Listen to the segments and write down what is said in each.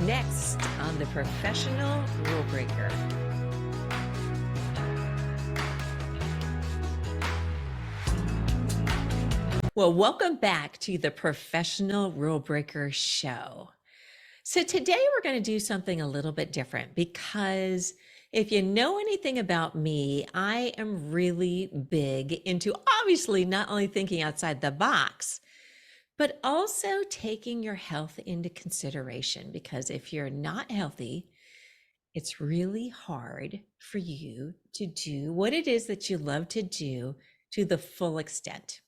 next on The Professional Rule Breaker. Well, welcome back to the Professional Rule Breaker Show. So today we're going to do something a little bit different because if you know anything about me, I am really big into obviously not only thinking outside the box, but also taking your health into consideration, because if you're not healthy, it's really hard for you to do what it is that you love to do to the full extent.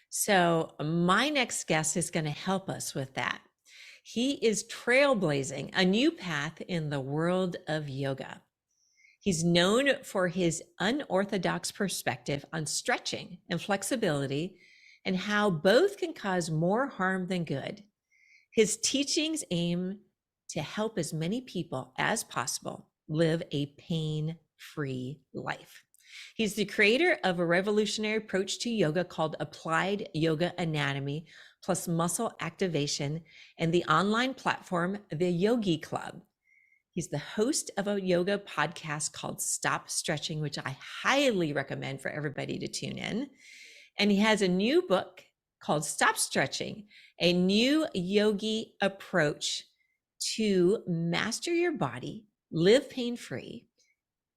So my next guest is going to help us with that. He is trailblazing a new path in the world of yoga. He's known for his unorthodox perspective on stretching and flexibility and how both can cause more harm than good. His teachings aim to help as many people as possible live a pain-free life. He's the creator of a revolutionary approach to yoga called Applied Yoga Anatomy plus Muscle Activation and the online platform, the Yogi Club. He's the host of a yoga podcast called Stop Stretching, which I highly recommend for everybody to tune in. And he has a new book called Stop Stretching, a new yogi approach to master your body, live pain-free.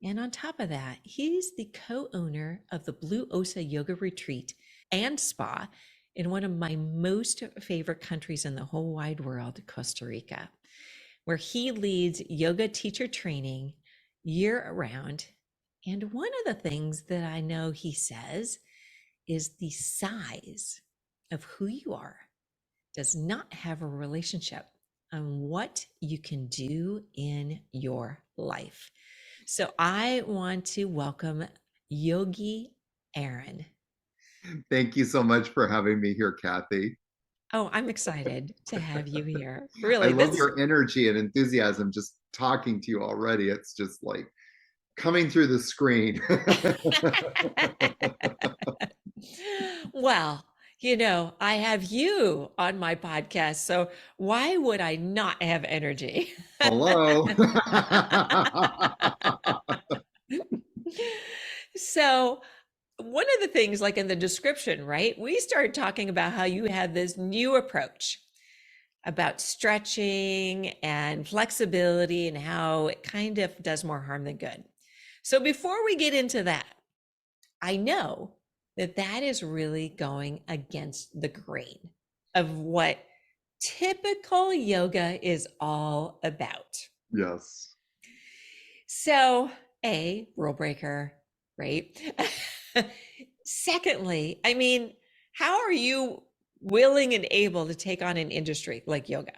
And on top of that, he's the co-owner of the Blue Osa Yoga Retreat and Spa in one of my most favorite countries in the whole wide world, Costa Rica, where he leads yoga teacher training year-round. And one of the things that I know he says is the size of who you are does not have a relationship on what you can do in your life. So I want to welcome Yogi Aaron. Thank you so much for having me here, Kathy. Oh, I'm excited to have you here. Really, I love your energy and enthusiasm just talking to you already. It's just like coming through the screen. Well, you know, I have you on my podcast, so why would I not have energy? Hello. So one of the things, like in the description, right, we started talking about how you have this new approach about stretching and flexibility and how it kind of does more harm than good. So before we get into that, I know that that is really going against the grain of what typical yoga is all about. Yes. So, A, rule breaker, right? Secondly, I mean, how are you willing and able to take on an industry like yoga?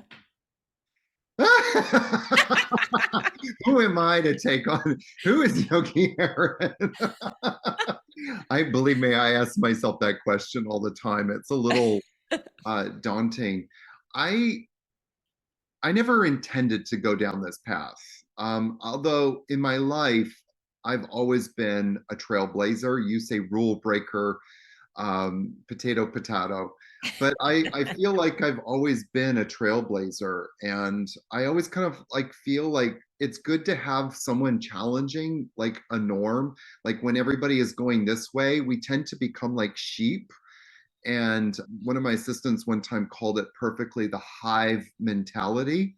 Who am I to take on? Who is Yogi Aaron? I believe me, I ask myself that question all the time. It's a little daunting. I never intended to go down this path. Although in my life, I've always been a trailblazer. You say rule breaker, potato, potato. But I feel like I've always been a trailblazer. And I always kind of like feel like it's good to have someone challenging like a norm. Like when everybody is going this way, we tend to become like sheep. And one of my assistants one time called it perfectly the hive mentality.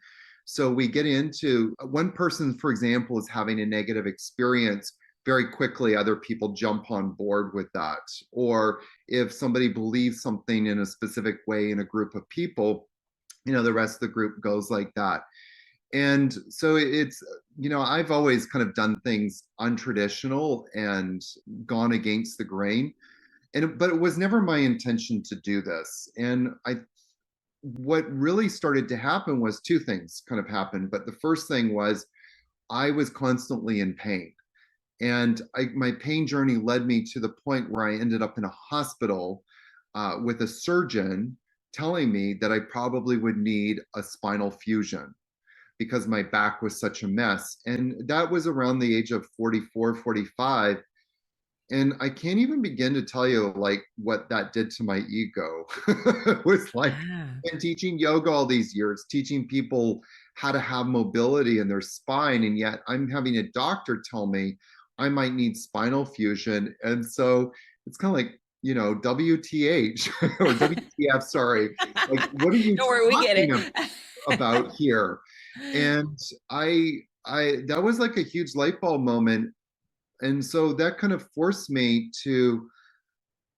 So we get into one person, for example, is having a negative experience. Very quickly, other people jump on board with that. Or if somebody believes something in a specific way in a group of people, the rest of the group goes like that. And so it's, I've always kind of done things untraditional and gone against the grain. But it was never my intention to do this. And what really started to happen was two things kind of happened. But the first thing was I was constantly in pain. And my pain journey led me to the point where I ended up in a hospital with a surgeon telling me that I probably would need a spinal fusion because my back was such a mess. And that was around the age of 44, 45. And I can't even begin to tell you like what that did to my ego. It was like, been teaching yoga all these years, teaching people how to have mobility in their spine. And yet I'm having a doctor tell me I might need spinal fusion. And so it's kind of like, WTH or WTF, sorry. Like, what are you Don't worry, we get talking it. about here? And I that was like a huge light bulb moment. And so that kind of forced me to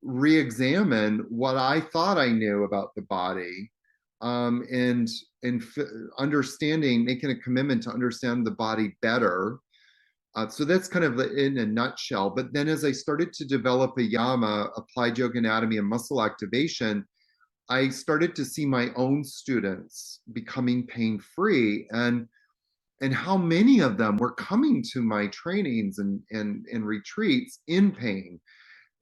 re-examine what I thought I knew about the body, and understanding, making a commitment to understand the body better. So that's kind of in a nutshell. But then as I started to develop AYAMA, applied yoga anatomy and muscle activation, I started to see my own students becoming pain-free, and how many of them were coming to my trainings and retreats in pain,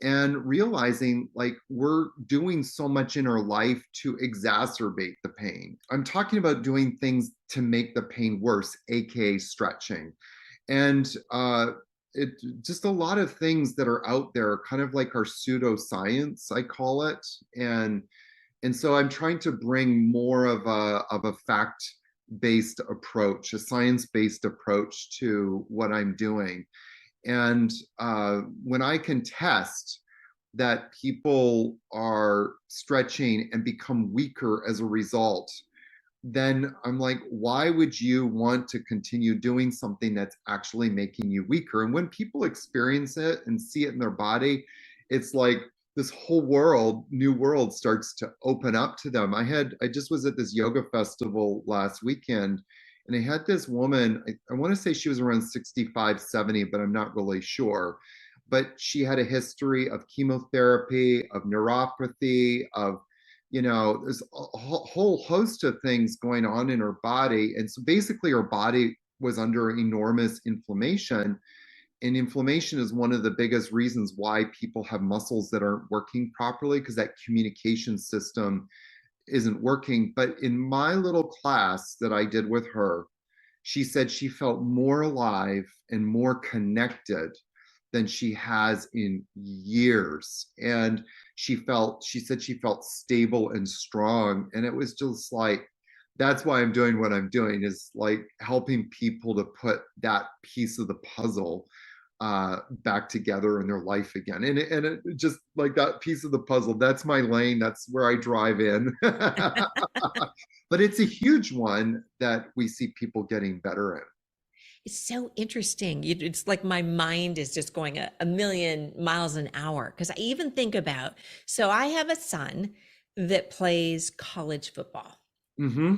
and realizing like we're doing so much in our life to exacerbate the pain. I'm talking about doing things to make the pain worse, aka stretching. And it just a lot of things that are out there, kind of like our pseudoscience, I call it. And so I'm trying to bring more of a fact-based approach, a science-based approach to what I'm doing. And when I can test that people are stretching and become weaker as a result, then I'm like, why would you want to continue doing something that's actually making you weaker? And when people experience it and see it in their body, it's like this whole world, new world starts to open up to them. I just was at this yoga festival last weekend, and I had this woman, I want to say she was around 65, 70, but I'm not really sure. But she had a history of chemotherapy, of neuropathy, of, there's a whole host of things going on in her body. And so basically her body was under enormous inflammation. And inflammation is one of the biggest reasons why people have muscles that aren't working properly, because that communication system isn't working. But in my little class that I did with her, she said she felt more alive and more connected than she has in years. And she said she felt stable and strong. And it was just like, that's why I'm doing what I'm doing, is like helping people to put that piece of the puzzle back together in their life again. And it just like that piece of the puzzle, that's my lane. That's where I drive in. But it's a huge one that we see people getting better in. It's so interesting. It's like my mind is just going a million miles an hour. Because I even think about, so I have a son that plays college football. Mm-hmm.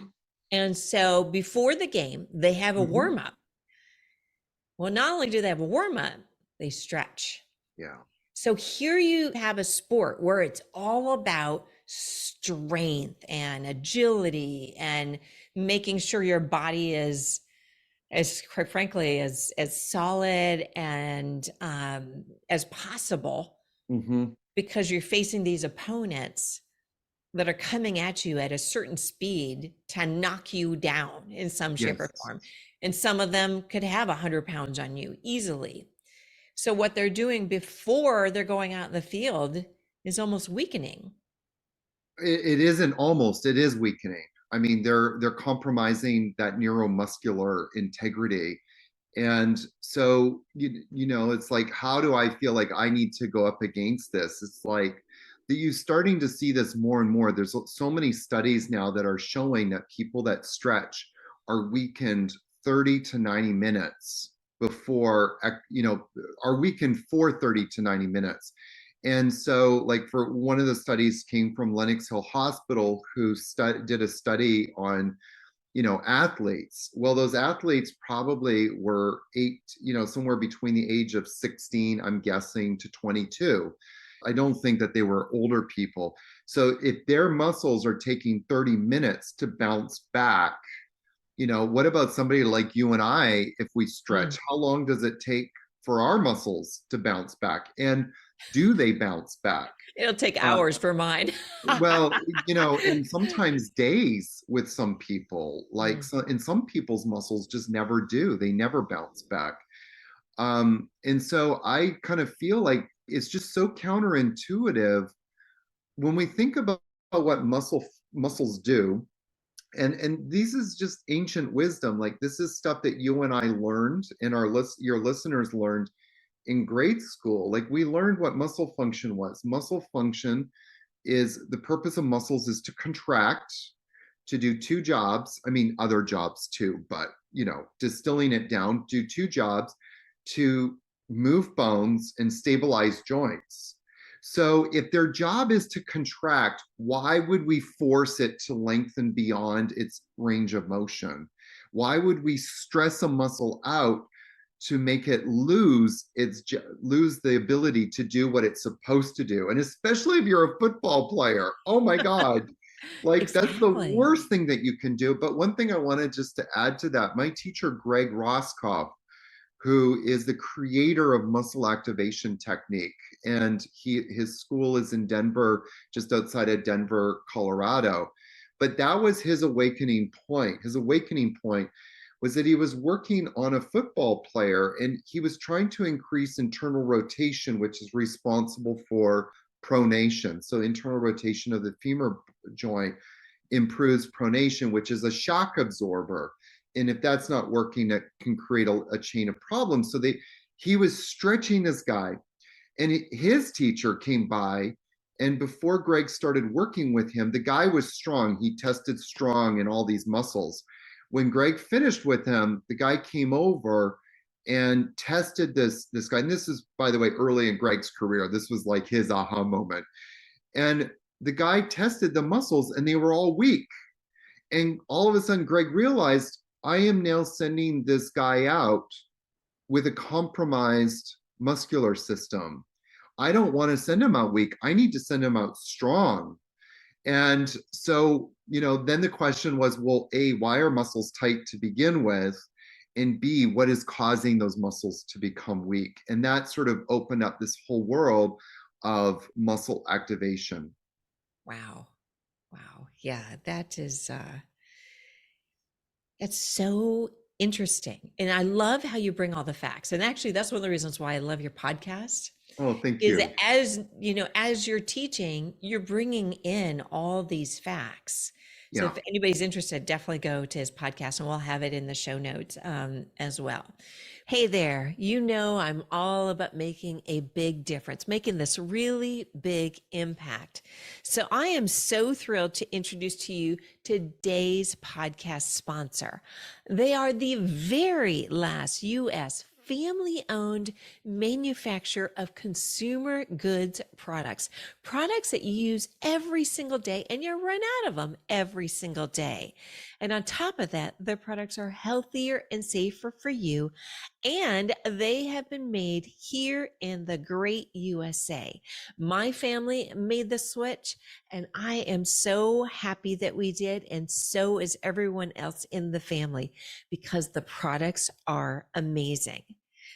And so before the game, they have a Mm-hmm. warm up. Well, not only do they have a warm up, they stretch. Yeah. So here you have a sport where it's all about strength and agility and making sure your body is, as quite frankly, as solid and as possible, Mm-hmm. because you're facing these opponents that are coming at you at a certain speed to knock you down in some shape or Yes. form. And some of them could have 100 pounds on you easily. So what they're doing before they're going out in the field is almost weakening. It isn't almost, it is weakening. I mean, they're compromising that neuromuscular integrity. And so it's like, how do I feel like I need to go up against this? It's like that you starting to see this more and more. There's so many studies now that are showing that people that stretch are weakened 30 to 90 minutes before, are weakened for 30 to 90 minutes. And so, like, for one of the studies came from Lenox Hill Hospital, who did a study on, athletes. Well, those athletes probably were somewhere between the age of 16, I'm guessing, to 22. I don't think that they were older people. So if their muscles are taking 30 minutes to bounce back, what about somebody like you and I, if we stretch? Mm. How long does it take for our muscles to bounce back? And do they bounce back? It'll take Uh, hours for mine. well, and sometimes days with some people, like, Mm. so, and some people's muscles just never do. They never bounce back. And so I kind of feel like it's just so counterintuitive when we think about what muscles do. And this is just ancient wisdom. Like this is stuff that you and I learned and your listeners learned in grade school. Like we learned what muscle function was. Muscle function is the purpose of muscles is to contract, to do two jobs. I mean, other jobs too, but distilling it down, do two jobs to move bones and stabilize joints. So if their job is to contract, why would we force it to lengthen beyond its range of motion? Why would we stress a muscle out to make it lose the ability to do what it's supposed to do? And especially if you're a football player, oh my God, like that's the Exactly. worst thing that you can do. But one thing I wanted just to add to that, my teacher, Greg Roskoff, who is the creator of muscle activation technique. And his school is in Denver, just outside of Denver, Colorado. But that was his awakening point. His awakening point was that he was working on a football player and he was trying to increase internal rotation, which is responsible for pronation. So internal rotation of the femur joint improves pronation, which is a shock absorber. And if that's not working, it can create a chain of problems. So he was stretching this guy, and his teacher came by. And before Greg started working with him, the guy was strong. He tested strong in all these muscles. When Greg finished with him, the guy came over and tested this guy. And this is, by the way, early in Greg's career. This was like his aha moment. And the guy tested the muscles and they were all weak. And all of a sudden, Greg realized, I am now sending this guy out with a compromised muscular system. I don't want to send him out weak. I need to send him out strong. And so, then the question was, well, A, why are muscles tight to begin with? And B, what is causing those muscles to become weak? And that sort of opened up this whole world of muscle activation. Wow. Wow. Yeah, that's so interesting. And I love how you bring all the facts. And actually, that's one of the reasons why I love your podcast Oh, thank is you. that as you're teaching, you're bringing in all these facts. So Yeah. if anybody's interested, definitely go to his podcast and we'll have it in the show notes as well. Hey there, I'm all about making a big difference, making this really big impact. So I am so thrilled to introduce to you today's podcast sponsor. They are the very last U.S. family-owned manufacturer of consumer goods products that you use every single day and you run out of them every single day. And on top of that, their products are healthier and safer for you, and they have been made here in the great USA. My family made the switch, and I am so happy that we did, and so is everyone else in the family because the products are amazing.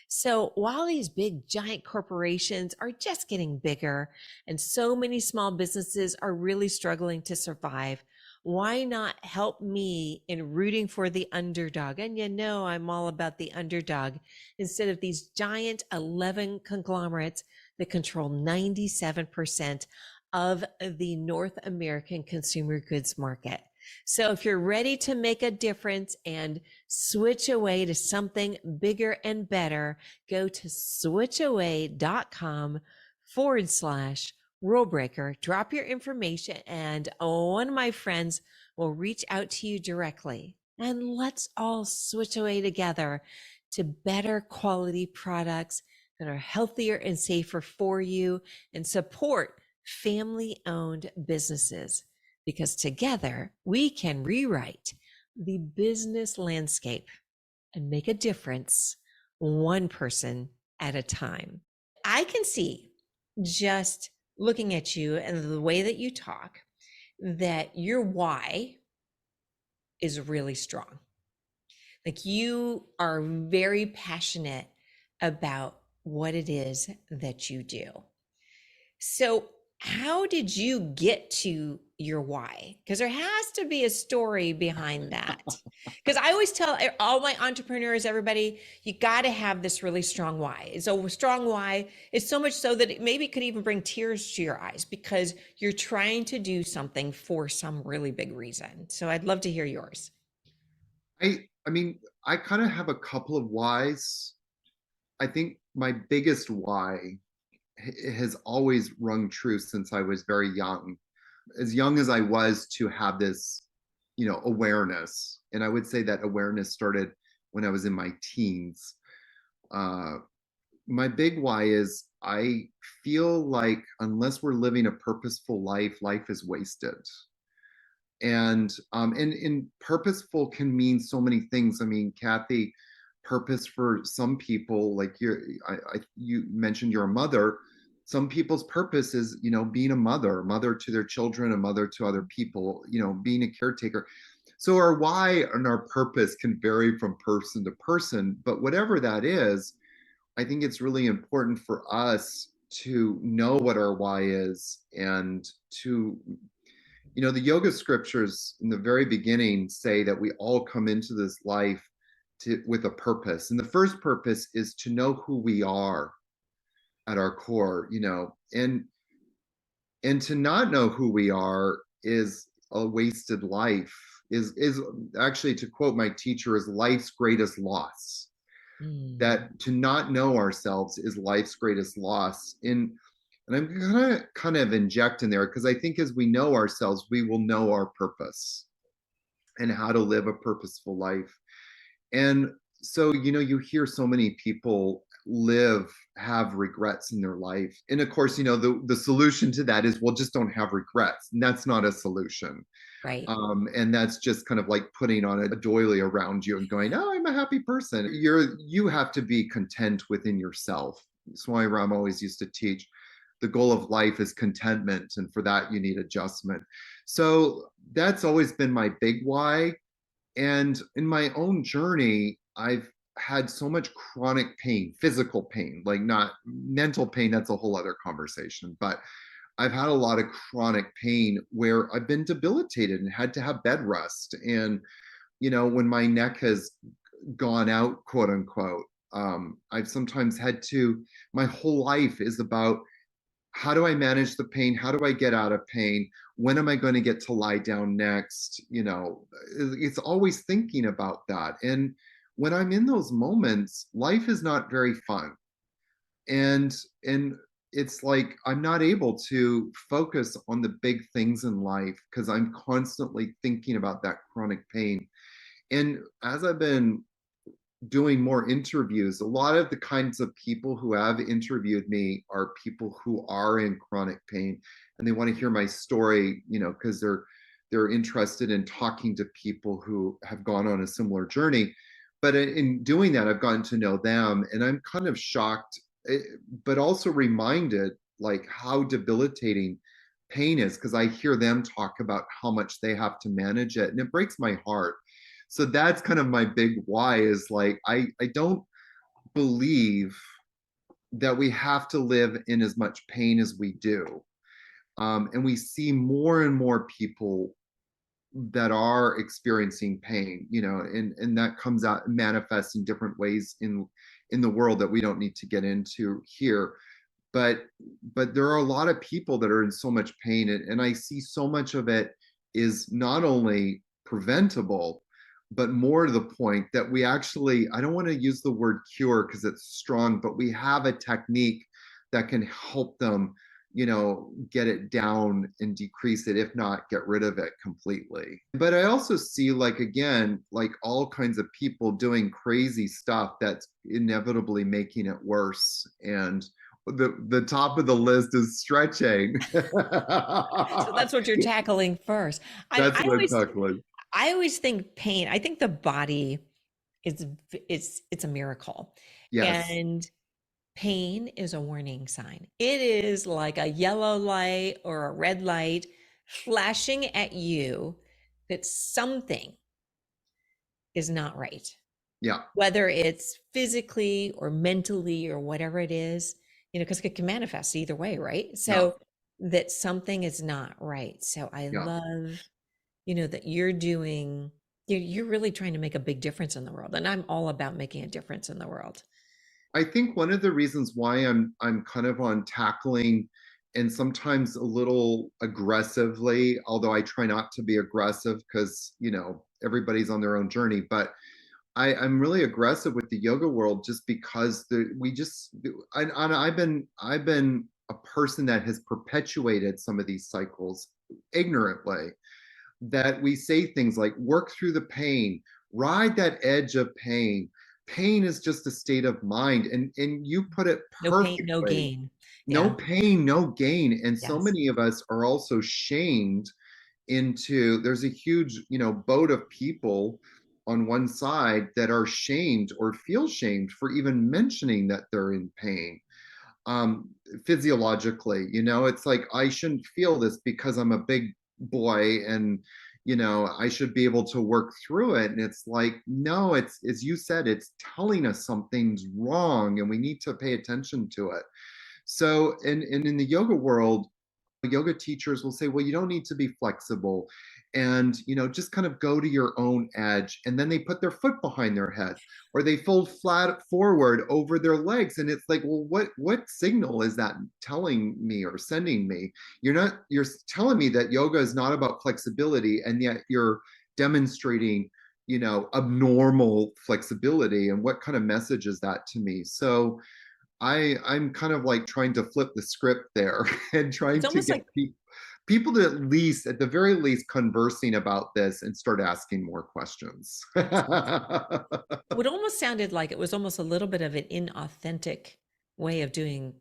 So while these big giant corporations are just getting bigger and so many small businesses are really struggling to survive, why not help me in rooting for the underdog? And I'm all about the underdog instead of these giant 11 conglomerates that control 97% of the North American consumer goods market. So if you're ready to make a difference and switch away to something bigger and better, go to switchaway.com/rule breaker, drop your information, and one of my friends will reach out to you directly. And let's all switch away together to better quality products that are healthier and safer for you and support family-owned businesses, because together we can rewrite the business landscape and make a difference one person at a time. I can see, just looking at you and the way that you talk, that your why is really strong. Like you are very passionate about what it is that you do. So how did you get to your why? Because there has to be a story behind that. Because I always tell all my entrepreneurs, everybody, you got to have this really strong why. So strong why is so much so that it maybe could even bring tears to your eyes because you're trying to do something for some really big reason. So I'd love to hear yours. I mean, I kind of have a couple of whys. I think my biggest why has always rung true since I was very young. As young as I was to have this, awareness. And I would say that awareness started when I was in my teens. Uh, my big why is I feel like unless we're living a purposeful life, life is wasted. And purposeful can mean so many things. I mean, Kathy, purpose for some people, like you mentioned you're a mother. Some people's purpose is, being a mother to their children, a mother to other people, being a caretaker. So our why and our purpose can vary from person to person, but whatever that is, I think it's really important for us to know what our why is and to the yoga scriptures in the very beginning say that we all come into this life with a purpose. And the first purpose is to know who we are at our core, and to not know who we are is a wasted life, is actually, to quote my teacher, is life's greatest loss. Mm. That to not know ourselves is life's greatest loss. And I'm gonna kind of inject in there because I think as we know ourselves, we will know our purpose and how to live a purposeful life. And so, you hear so many people have regrets in their life. And of course, the solution to that is, well, just don't have regrets. And that's not a solution. Right. And that's just kind of like putting on a doily around you and going, oh, I'm a happy person. You have to be content within yourself. That's why Ram always used to teach the goal of life is contentment. And for that, you need adjustment. So that's always been my big why. And in my own journey, I've had so much chronic pain, physical pain, like not mental pain. That's a whole other conversation. But I've had a lot of chronic pain where I've been debilitated and had to have bed rest. And, when my neck has gone out, quote unquote, I've sometimes had to, my whole life is about how do I manage the pain? How do I get out of pain? When am I going to get to lie down next? It's always thinking about that. And when I'm in those moments, life is not very fun. And it's like I'm not able to focus on the big things in life because I'm constantly thinking about that chronic pain. And as I've been doing more interviews, a lot of the kinds of people who have interviewed me are people who are in chronic pain and they want to hear my story, because they're interested in talking to people who have gone on a similar journey. But in doing that, I've gotten to know them and I'm kind of shocked, but also reminded like how debilitating pain is because I hear them talk about how much they have to manage it and it breaks my heart. So that's kind of my big why is like I don't believe that we have to live in as much pain as we do. And we see more and more people that are experiencing pain, and that comes out and manifests in different ways in the world that we don't need to get into here. But there are a lot of people that are in so much pain, and I see so much of it is not only preventable, but more to the point that we actually, I don't want to use the word cure because it's strong, but we have a technique that can help them, get it down and decrease it, if not get rid of it completely. But I also see, like, again, like all kinds of people doing crazy stuff that's inevitably making it worse. And the top of the list is stretching. So that's what you're tackling first. I, That's I what I'm always talking about. I always think pain, I think the body is it's a miracle. Yes. And pain is a warning sign. It is like a yellow light or a red light flashing at you that something is not right. Yeah. Whether it's physically or mentally or whatever it is, because it can manifest either way, right? Yeah. So that something is not right. So I Yeah. love, that you're really trying to make a big difference in the world. And I'm all about making a difference in the world. I think one of the reasons why I'm kind of on tackling and sometimes a little aggressively, although I try not to be aggressive because, everybody's on their own journey, but I'm really aggressive with the yoga world just because I've been a person that has perpetuated some of these cycles ignorantly, that we say things like work through the pain, ride that edge of pain. Pain is just a state of mind. And you put it No pain, no perfectly. gain. No Yeah. pain, no gain. And so Yes. many of us are also shamed into, there's a huge, boat of people on one side that are shamed or feel shamed for even mentioning that they're in pain, um physiologically. It's like, I shouldn't feel this because I'm a big boy, and I should be able to work through it. And it's like, no, it's, as you said, it's telling us something's wrong and we need to pay attention to it. So in the yoga world, yoga teachers will say, well, you don't need to be flexible, and just kind of go to your own edge. And then they put their foot behind their head, or they fold flat forward over their legs. And it's like, well, what signal is that telling me or sending me? You're telling me that yoga is not about flexibility, and yet you're demonstrating abnormal flexibility. And what kind of message is that to me? So I'm kind of like trying to flip the script there and It's trying to almost get like people to, at the very least, conversing about this and start asking more questions. that's awesome. What almost sounded like it was almost a little bit of an inauthentic way of doing,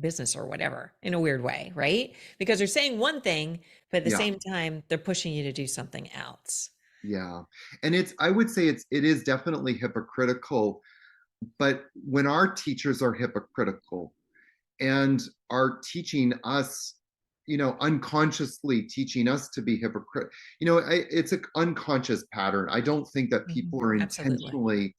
business or whatever, in a weird way, right? Because they're saying one thing, but at the Yeah, same time, they're pushing you to do something else. yeah. And I would say it is definitely hypocritical, but when our teachers are hypocritical and are teaching us, unconsciously teaching us to be hypocrite, it's an unconscious pattern. I don't think that Mhm. people are Absolutely. intentionally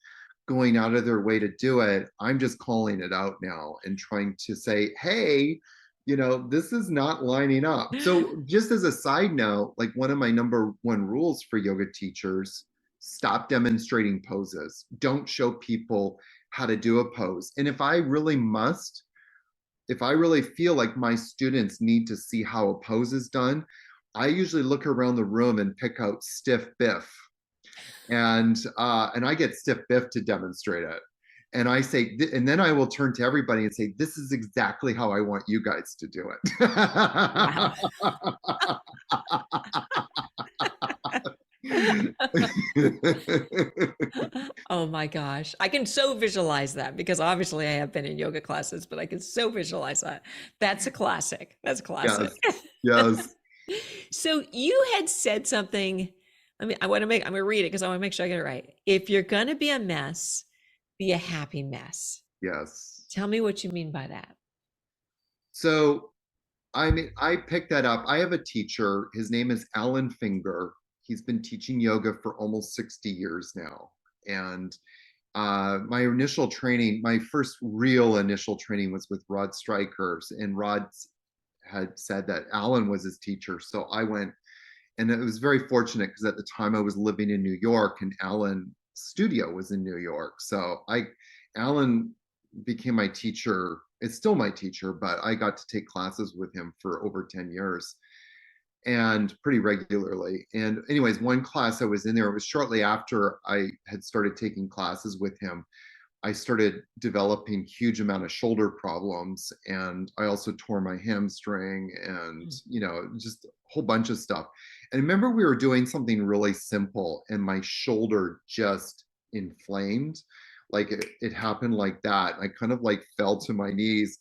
going out of their way to do it. I'm just calling it out now and trying to say, hey, this is not lining up. So, just as a side note, like, one of my number one rules for yoga teachers: stop demonstrating poses. Don't show people how to do a pose. And if I really feel like my students need to see how a pose is done, I usually look around the room and pick out stiff Biff, and I get stiff Biff to demonstrate it. And I say, and then I will turn to everybody and say, "This is exactly how I want you guys to do Wow. it." Oh my gosh. I can so visualize that because obviously I have been in yoga classes, but I can so visualize that. That's a classic. That's a classic. Yes, yes, So you had said something. I'm gonna read it because I want to make sure I get it right. If you're gonna be a mess, be a happy mess. yes. Tell me what you mean by that. So, I mean, I picked that up. I have a teacher. His name is Alan Finger. He's been teaching yoga for almost 60 years now. And my initial training, my first real initial training, was with Rod Strikers. And Rod had said that Alan was his teacher. So I went, and it was very fortunate because at the time I was living in New York and Alan's studio was in New York. So Alan became my teacher. It's still my teacher, but I got to take classes with him for over 10 years and pretty regularly. And anyways, one class I was in there, it was shortly after I had started taking classes with him. I started developing huge amount of shoulder problems, and I also tore my hamstring, and Mm. just a whole bunch of stuff. And I remember we were doing something really simple and my shoulder just inflamed. Like, it happened like that. I kind of like fell to my knees,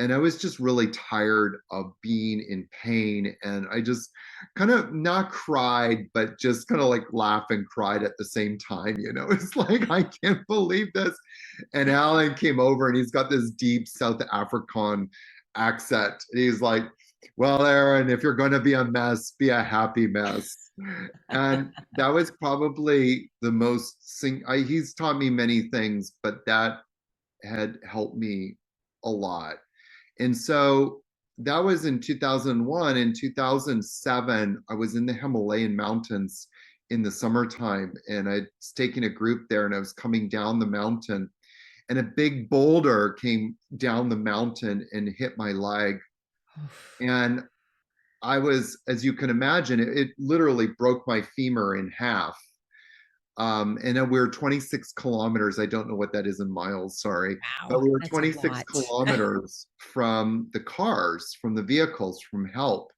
and I was just really tired of being in pain. And I just kind of not cried, but just kind of like laughed and cried at the same time. It's like, I can't believe this. And Alan came over, and he's got this deep South African accent. And he's like, well, Aaron, if you're going to be a mess, be a happy mess. And that was probably the he's taught me many things, but that had helped me a lot. And so that was in 2001. In 2007, I was in the Himalayan mountains in the summertime, and I was taking a group there, and I was coming down the mountain, and a big boulder came down the mountain and hit my leg. Oof. And I was, as you can imagine, it literally broke my femur in half. And then we were 26 kilometers. I don't know what that is in miles, sorry. But Wow, we were that's a 26 lot. kilometers from the cars, from the vehicles, from help.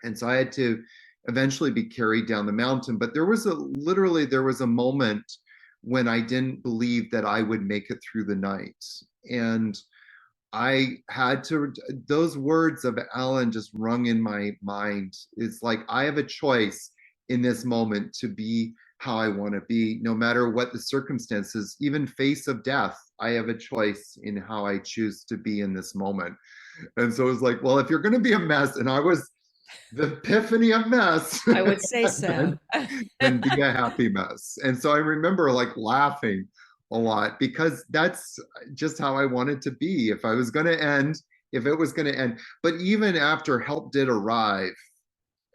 And so I had to eventually be carried down the mountain. But there was a moment when I didn't believe that I would make it through the night. And I had to, those words of Alan just rung in my mind. It's like, I have a choice in this moment to be how I want to be, no matter what the circumstances, even face of death. I have a choice in how I choose to be in this moment. And so it was like, well, if you're going to be a mess, and I was the epiphany of mess, I would say so. then be a happy mess. And so I remember like laughing a lot because that's just how I wanted to be. If I was going to end, if it was going to end. But even after help did arrive,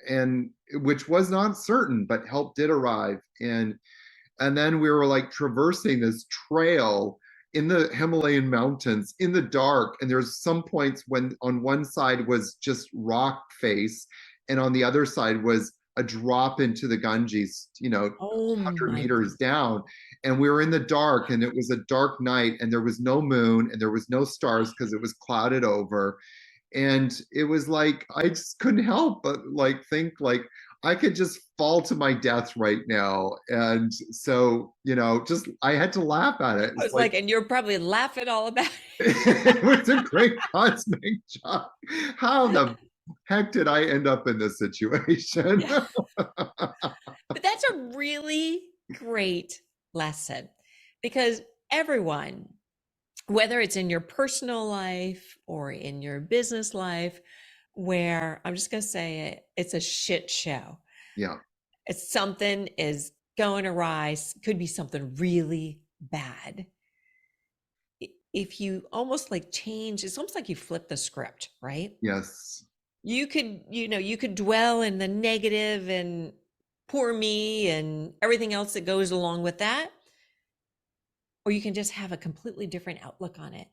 and which was not certain, but help did arrive. And then we were like traversing this trail in the Himalayan mountains in the dark. And there's some points when on one side was just rock face, and on the other side was a drop into the Ganges, Oh 100 my meters down. And we were in the dark, and it was a dark night, and there was no moon, and there was no stars because it was clouded over. And it was like I just couldn't help but like think like I could just fall to my death right now. And so, just I had to laugh at it. I It's was like like, and you're probably laughing all about it it. was a great cosmic job. How the heck did I end up in this situation? Yeah. But that's a really great lesson because everyone, whether it's in your personal life or in your business life, where I'm just going to say it, it's a shit show. Yeah. It's something is going awry, could be something really bad. If you almost like change, it's almost like you flip the script, right? Yes. You could dwell in the negative and poor me and everything else that goes along with that, or you can just have a completely different outlook on it.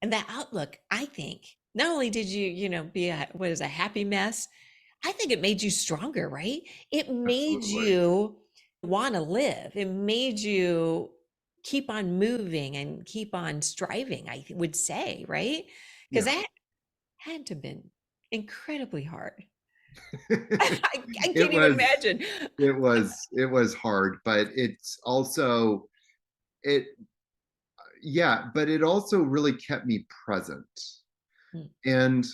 And that outlook, I think, not only did be a happy mess, I think it made you stronger, right? It made Absolutely. you want to live. It made you keep on moving and keep on striving, I would say, right? Because Yeah. that had to have been incredibly hard. I it can't even was imagine. it was hard, but it's also it yeah, but it also really kept me present. Mm. And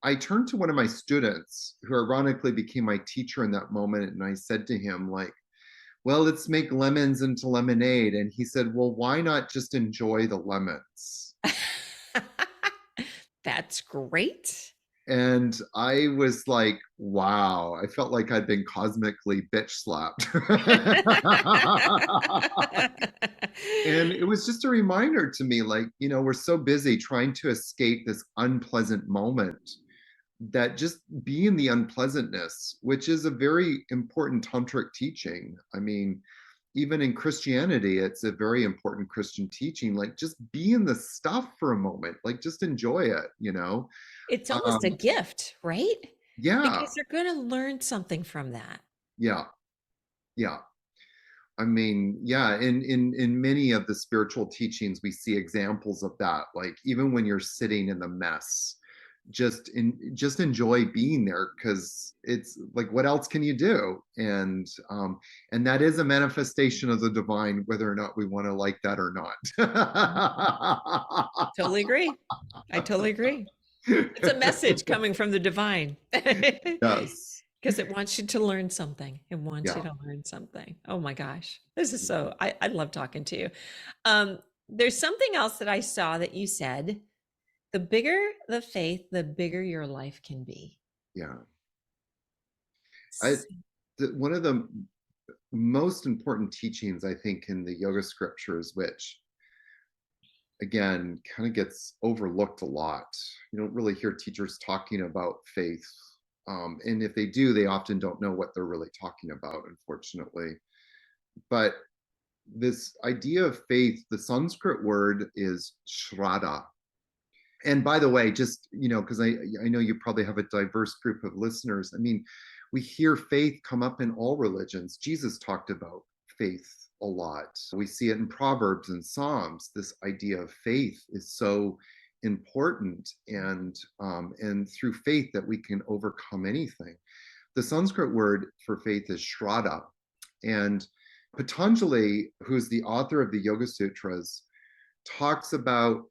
I turned to one of my students who ironically became my teacher in that moment. And I said to him, like, well, let's make lemons into lemonade. And he said, well, why not just enjoy the lemons? That's great. And I was like, wow, I felt like I'd been cosmically bitch slapped. And it was just a reminder to me, like, we're so busy trying to escape this unpleasant moment that just be in the unpleasantness, which is a very important tantric teaching. I mean, even in Christianity, it's a very important Christian teaching. Like, just be in the stuff for a moment, like, just enjoy it. It's almost a Um, gift, right? yeah, Because they're going to learn something from that. yeah, yeah. I mean, yeah, in many of the spiritual teachings, we see examples of that. Like even when you're sitting in the mess, just enjoy being there because it's like, what else can you do? And that is a manifestation of the divine, whether or not we want to like that or not. Totally agree. I totally agree. It's a message coming from the divine Yes. because it wants you to learn something. It wants you Yeah. to learn something. Oh my gosh. This is I love talking to you. There's something else that I saw that you said, the bigger the faith, the bigger your life can be. Yeah. I One of the most important teachings, I think, in the yoga scriptures, which again, kind of gets overlooked a lot. You don't really hear teachers talking about faith. And if they do, they often don't know what they're really talking about, unfortunately. But this idea of faith, the Sanskrit word is shraddha. And by the way, just, because I know you probably have a diverse group of listeners. I mean, we hear faith come up in all religions. Jesus talked about faith a lot. We see it in Proverbs and Psalms. This idea of faith is so important, and through faith that we can overcome anything. The Sanskrit word for faith is shraddha. And Patanjali, who's the author of the Yoga Sutras, talks about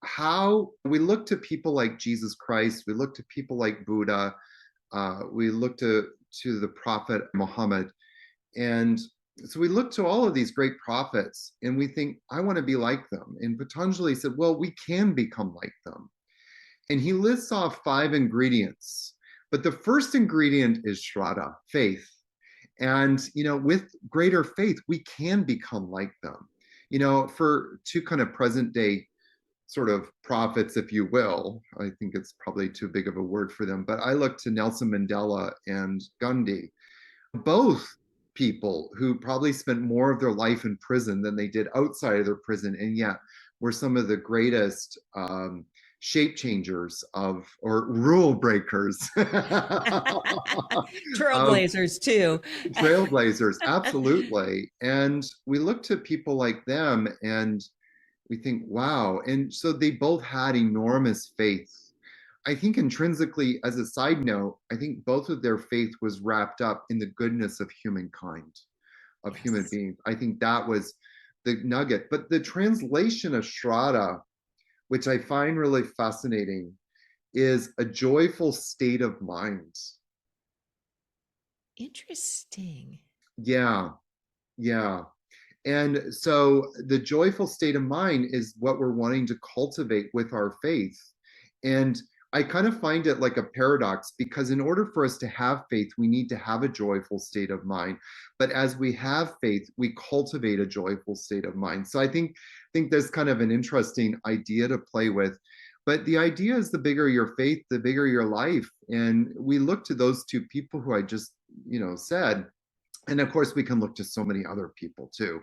how we look to people like Jesus Christ, we look to people like Buddha, we look to the Prophet Muhammad. And so we look to all of these great prophets and we think, I want to be like them. And Patanjali said, well, we can become like them. And he lists off 5 ingredients. But the first ingredient is shraddha, faith. And, with greater faith, we can become like them. For 2 kind of present day sort of prophets, if you will, I think it's probably too big of a word for them, but I look to Nelson Mandela and Gandhi, both people who probably spent more of their life in prison than they did outside of their prison, and yet were some of the greatest shape changers or rule breakers. Trailblazers too. Trailblazers, absolutely. And we look to people like them and we think, wow. And so they both had enormous faith. I think intrinsically, as a side note, I think both of their faith was wrapped up in the goodness of humankind, of human Yes. beings. I think that was the nugget. But the translation of shraddha, which I find really fascinating, is a joyful state of mind. Interesting. Yeah, yeah. And so the joyful state of mind is what we're wanting to cultivate with our faith. And I kind of find it like a paradox, because in order for us to have faith, we need to have a joyful state of mind. But as we have faith, we cultivate a joyful state of mind. So I think there's kind of an interesting idea to play with. But the idea is, the bigger your faith, the bigger your life. And we look to those 2 people who I just, said. And of course, we can look to so many other people too.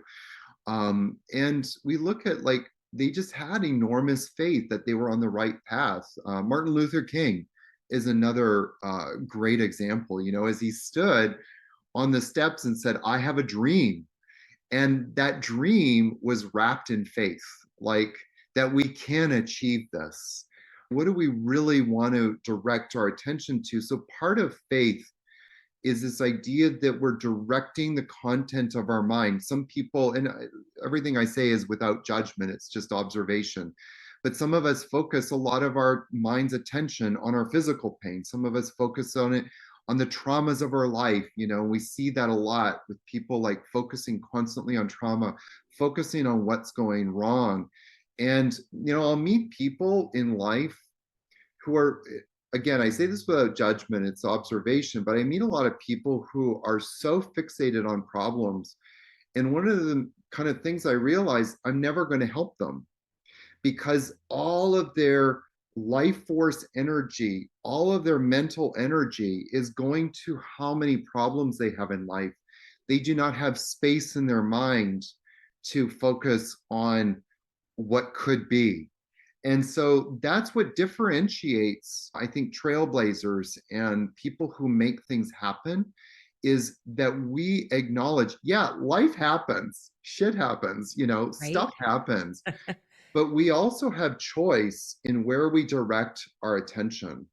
And we look at, like, they just had enormous faith that they were on the right path. Martin Luther King is another great example, as he stood on the steps and said, I have a dream. And that dream was wrapped in faith, like that we can achieve this. What do we really want to direct our attention to? So part of faith is this idea that we're directing the content of our mind. Some people, and everything I say is without judgment, it's just observation. But some of us focus a lot of our mind's attention on our physical pain. Some of us focus on it, on the traumas of our life. We see that a lot with people, like focusing constantly on trauma, focusing on what's going wrong. And, I'll meet people in life who are, again, I say this without judgment, it's observation, but I meet a lot of people who are so fixated on problems. And one of the kind of things I realize, I'm never going to help them, because all of their life force energy, all of their mental energy is going to how many problems they have in life. They do not have space in their mind to focus on what could be. And so that's what differentiates, I think, trailblazers and people who make things happen, is that we acknowledge, yeah, life happens, shit happens, Right. stuff happens, but we also have choice in where we direct our attention.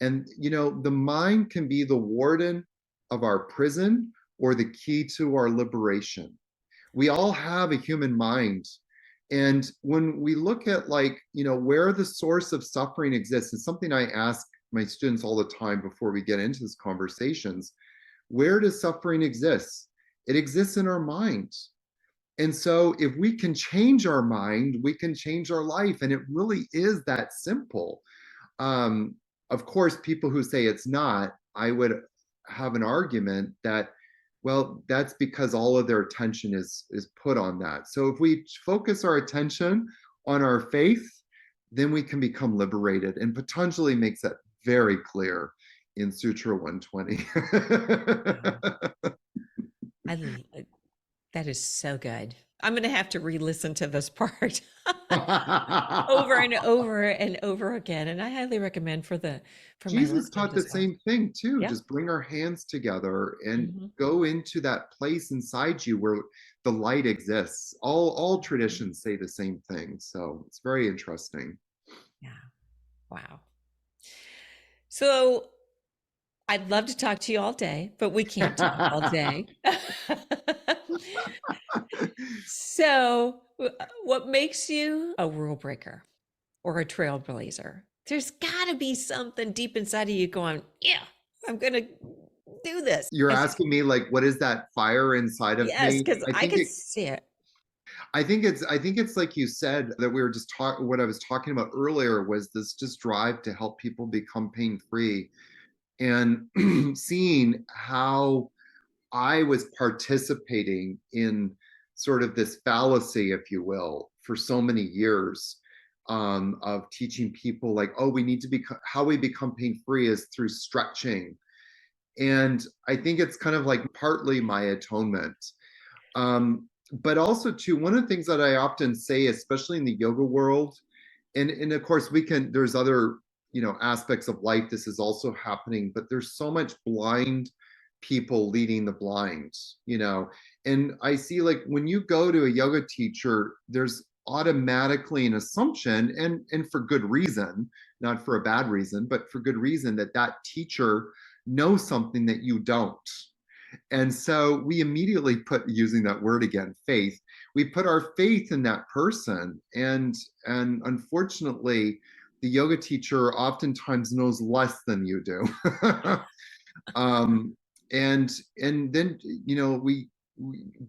And, the mind can be the warden of our prison or the key to our liberation. We all have a human mind. And when we look at, like, where the source of suffering exists, it's something I ask my students all the time before we get into these conversations. Where does suffering exist? It exists in our mind. And so if we can change our mind, we can change our life. And it really is that simple. Of course, people who say it's not, I would have an argument that, well, that's because all of their attention is put on that. So if we focus our attention on our faith, then we can become liberated. And Patanjali makes that very clear in Sutra 120. Wow. That is so good. I'm going to have to re-listen to this part over and over and over again. And I highly recommend for my Jesus listeners taught the as well. same thing too. Yeah. Just bring our hands together and Mhm. go into that place inside you where the light exists. All Mhm. traditions say the same thing. So it's very interesting. Yeah. Wow. So I'd love to talk to you all day, but we can't talk all day. So, what makes you a rule breaker or a trailblazer? There's got to be something deep inside of you going, yeah, I'm going to do this. You're 'Cause- asking me like what is that fire inside of yes, me? because I I think can it see it. I think it's like you said that we were just talking what I was talking about earlier was this just drive to help people become pain free and seeing how I was participating in sort of this fallacy, if you will, for so many years of teaching people like, oh, we need to become how we become pain free is through stretching. And I think it's kind of like partly my atonement. But also, too, one of the things that I often say, especially in the yoga world, and of course, there's other, aspects of life this is also happening, but there's so much blind people leading the blind, and I see like when you go to a yoga teacher, there's automatically an assumption, and for good reason, not for a bad reason, but for good reason, that that teacher knows something that you don't. And so we immediately put, using that word again, faith, we put our faith in that person. And unfortunately, the yoga teacher oftentimes knows less than you do. um, and then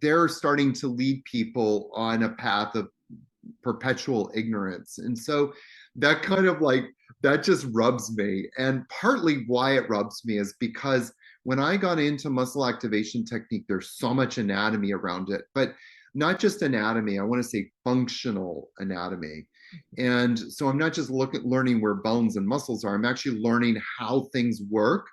they're starting to lead people on a path of perpetual ignorance. And so that kind of like that just rubs me. And partly why it rubs me is because when I got into muscle activation technique, there's so much anatomy around it, but not just anatomy. I want to say functional anatomy. And so I'm not just learning where bones and muscles are. I'm actually learning how things work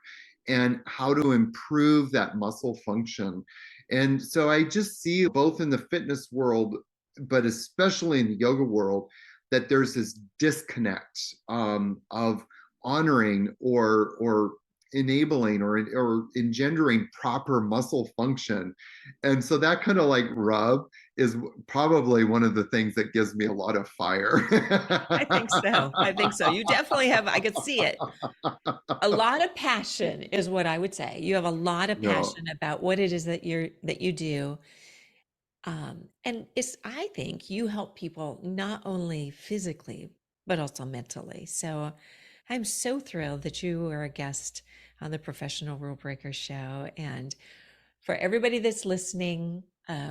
and how to improve that muscle function. And so I just see both in the fitness world, but especially in the yoga world, that there's this disconnect of honoring or enabling or engendering proper muscle function. And so that kind of like rub is probably one of the things that gives me a lot of fire. I think so. I think so. You definitely have, I could see it. A lot of passion is what I would say. You have a lot of No, passion about what it is that you do. And I think you help people not only physically, but also mentally. So I'm so thrilled that you are a guest on the Professional Rule Breaker Show. And for everybody that's listening,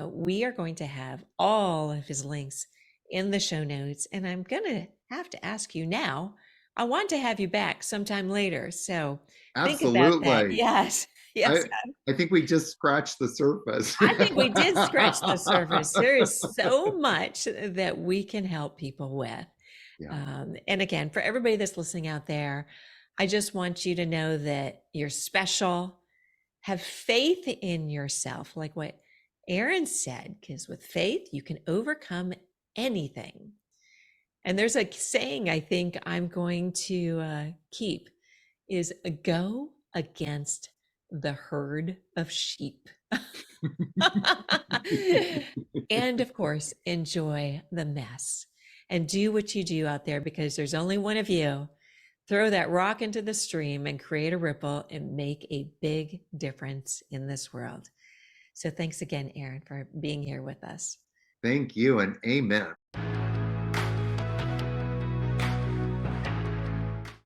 we are going to have all of his links in the show notes. And I'm going to have to ask you now. I want to have you back sometime later. So think about that. absolutely. Yes. I Yes. I think we just scratched the surface. I think we did scratch the surface. There is so much that we can help people with. Yeah. And again, for everybody that's listening out there, I just want you to know that you're special. Have faith in yourself, like what Aaron said, because with faith, you can overcome anything. And there's a saying I think I'm going to keep is go against the herd of sheep. And of course, enjoy the mess and do what you do out there because there's only one of you. Throw that rock into the stream and create a ripple and make a big difference in this world. So thanks again, Aaron, for being here with us. Thank you and amen.